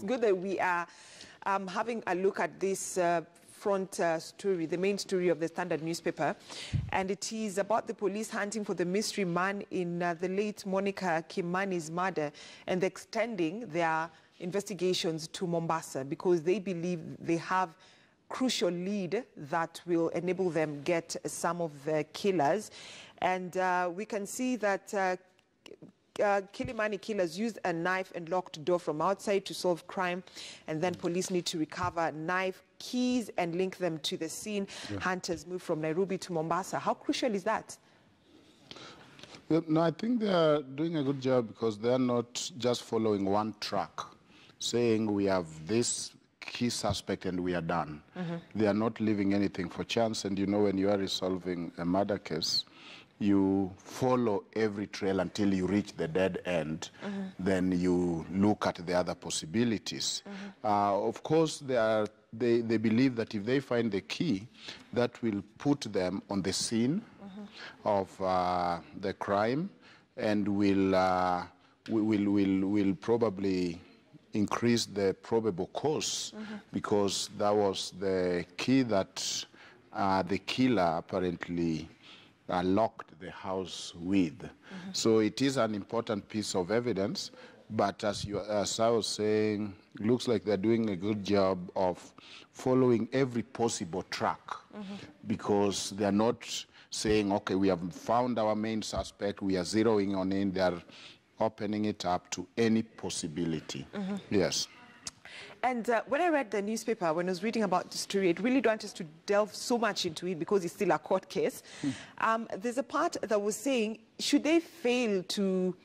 It's good that we are having a look at this front story, the main story of the Standard newspaper, and it is about the police hunting for the mystery man in the late Monica Kimani's murder, and extending their investigations to Mombasa because they believe they have crucial lead that will enable them get some of the killers. And we can see that Kilimani killers used a knife and locked door from outside to solve crime, and then police need to recover knife, keys and link them to the scene. Hunters move from Nairobi to Mombasa. How crucial is that? No, I think they are doing a good job because they are not just following one track, saying we have this key suspect and we are done. They are not leaving anything for chance, and you know, when you are resolving a murder case, you follow every trail until you reach the dead end. Then you look at the other possibilities. Of course, they believe that if they find the key, that will put them on the scene of the crime, and will probably increase the probable cause, because that was the key that the killer apparently locked the house with. So it is an important piece of evidence, but as I was saying, looks like they're doing a good job of following every possible track, because they're not saying, okay, we have found our main suspect, we are zeroing on in, they're opening it up to any possibility. Yes. And when I read the newspaper, when I was reading about the story, it really don't want us to delve so much into it because it's still a court case. There's a part that was saying, should they fail to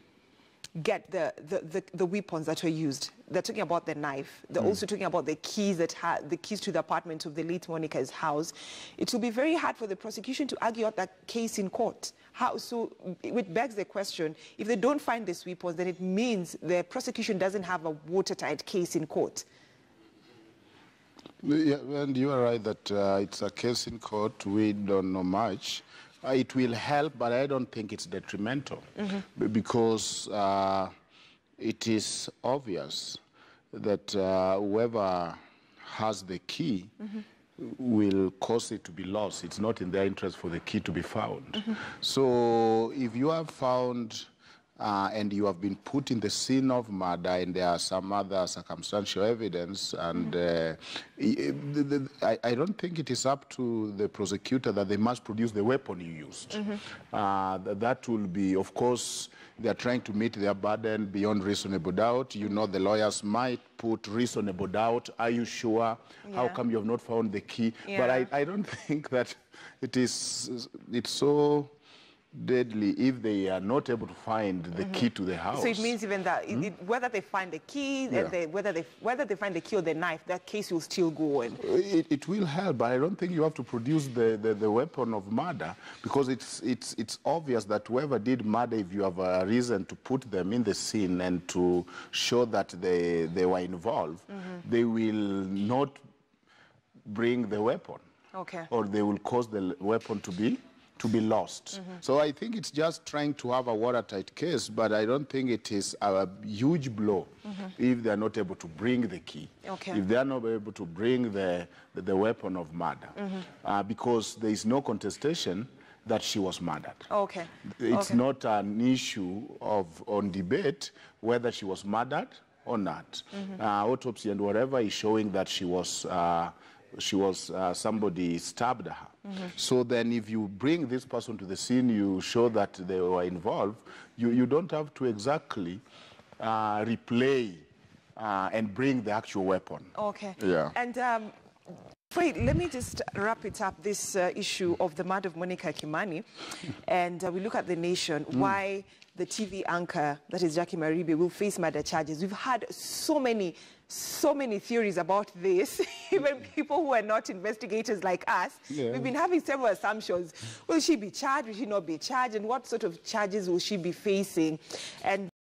get the weapons that were used? They're talking about the knife. They're also talking about the keys that had the keys to the apartment of the late Monica's house. It will be very hard for the prosecution to argue out that case in court. How so? It begs the question: if they don't find these weapons, then it means the prosecution doesn't have a watertight case in court. Yeah, and you are right that it's a case in court. We don't know much. It will help, but I don't think it's detrimental, because it is obvious that whoever has the key will cause it to be lost. It's not in their interest for the key to be found. So if you have found and you have been put in the scene of murder, and there are some other circumstantial evidence, and I don't think it is up to the prosecutor that they must produce the weapon you used. That will be, of course, they are trying to meet their burden beyond reasonable doubt. You know, the lawyers might put reasonable doubt. Are you sure? How come you have not found the key? But I don't think that it's so deadly if they are not able to find the key to the house. So it means even that whether they find the key, whether they find the key or the knife, that case will still go on. It will help, but I don't think you have to produce the weapon of murder, because it's obvious that whoever did murder, if you have a reason to put them in the scene and to show that they were involved, they will not bring the weapon. Or they will cause the weapon to be lost. So I think it's just trying to have a watertight case, but I don't think it is a huge blow if they are not able to bring the key, if they are not able to bring the weapon of murder, because there is no contestation that she was murdered. It's not an issue on debate whether she was murdered or not. Autopsy and whatever is showing that she was somebody stabbed her. So then if you bring this person to the scene, you show that they were involved, you don't have to exactly replay and bring the actual weapon. And wait, let me just wrap it up, this issue of the murder of Monica Kimani. And we look at the nation, why the TV anchor, that is Jackie Maribe, will face murder charges. We've had so many theories about this. Even people who are not investigators like us, we've been having several assumptions. Will she be charged? Will she not be charged? And what sort of charges will she be facing? And